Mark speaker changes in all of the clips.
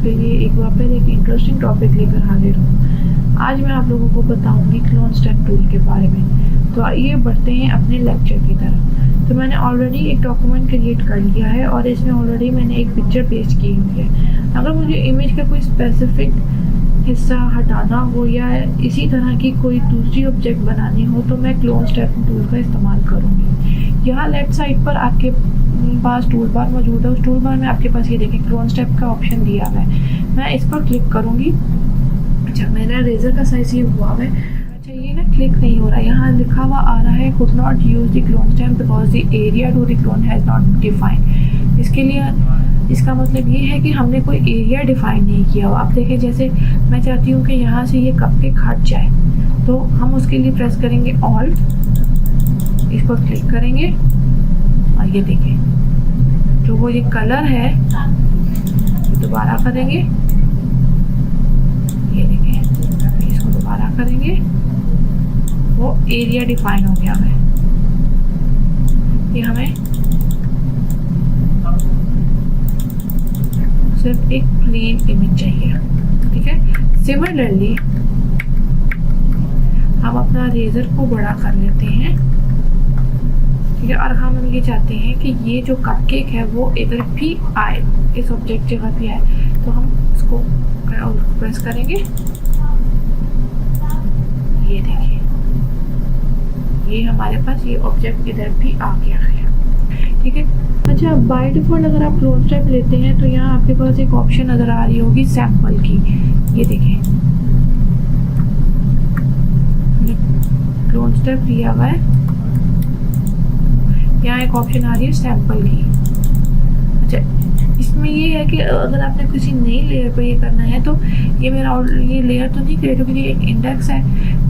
Speaker 1: आपके लिए एक बार फिर एक इंटरेस्टिंग टॉपिक लेकर हाजिर हूँ। आज मैं आप लोगों को बताऊंगी क्लोन स्टेप टूल के बारे में। तो आइए बढ़ते हैं अपने लेक्चर की तरफ। तो मैंने ऑलरेडी एक डॉक्यूमेंट क्रिएट कर लिया है और इसमें ऑलरेडी मैंने एक पिक्चर पेस्ट की हुई है। अगर मुझे इमेज का कोई स्पेसिफिक हिस्सा हटाना हो या इसी तरह की कोई दूसरी ऑब्जेक्ट बनानी हो तो मैं क्लोन स्टेप टूल का इस्तेमाल करूँगी। यहाँ लेफ्ट साइड पर आपके पास टूल बार मौजूद है। उस टूल बार में आपके पास ये देखें क्लोन स्टेप का ऑप्शन दिया हुआ है। मैं इस पर क्लिक करूँगी। अच्छा, मेरा रेजर का साइज ये हुआ है। अच्छा, ये ना क्लिक नहीं हो रहा। यहाँ लिखा हुआ आ रहा है could not use the clone step because the area to the clone has not defined. इसके लिए इसका मतलब ये है कि हमने कोई एरिया डिफाइन नहीं किया हो। आप देखें, जैसे मैं चाहती हूँ कि यहाँ से ये कपकेक हट जाए तो हम उसके लिए प्रेस करेंगे ऑल्ट, इस पर क्लिक करेंगे और ये देखें जो वो ये कलर है दोबारा करेंगे, ये देखें इसको दोबारा करेंगे, वो एरिया डिफाइन हो गया है। ये हमें सिर्फ एक प्लेन इमेज चाहिए, ठीक है। सिमिलरली हम अपना रेजर को बड़ा कर लेते हैं, ठीक है, और हम ये चाहते हैं कि ये जो कपकेक है वो इधर भी आए, इस ऑब्जेक्ट जगह भी आए। तो हम इसको प्रेस करेंगे, ये देखिए ये हमारे पास ये ऑब्जेक्ट इधर भी आ गया है, ठीक है। अच्छा, बाय डिफॉल्ट अगर आप क्लोन स्टेप लेते हैं तो यहाँ आपके पास एक ऑप्शन नज़र आ रही होगी सैंपल की। ये देखें क्लोन स्टेप लिया हुआ है, यहाँ एक ऑप्शन आ रही है सैंपल की। अच्छा, इसमें ये है कि अगर आपने किसी नई लेयर पर ये करना है तो ये मेरा ये लेयर तो नहीं क्रिएट होगी, ये एक इंडेक्स है।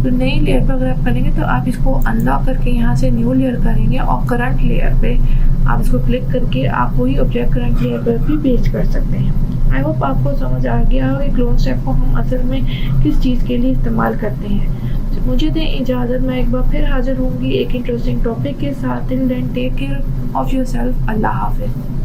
Speaker 1: तो नई लेयर पर अगर आप करेंगे तो आप इसको अनलॉक करके यहाँ से न्यू लेयर करेंगे और करंट लेयर पे आप इसको क्लिक करके आप वही ऑब्जेक्ट करंट लेयर पर भी पेस्ट कर सकते हैं। आई होप आपको समझ आ गया हो कि क्लोन स्टेप को हम असल में किस चीज़ के लिए इस्तेमाल करते हैं। तो मुझे दें इजाज़त, मैं एक बार फिर हाजिर होंगी एक इंटरेस्टिंग टॉपिक के साथ। Till then take care of your self. Allah हाफिज़।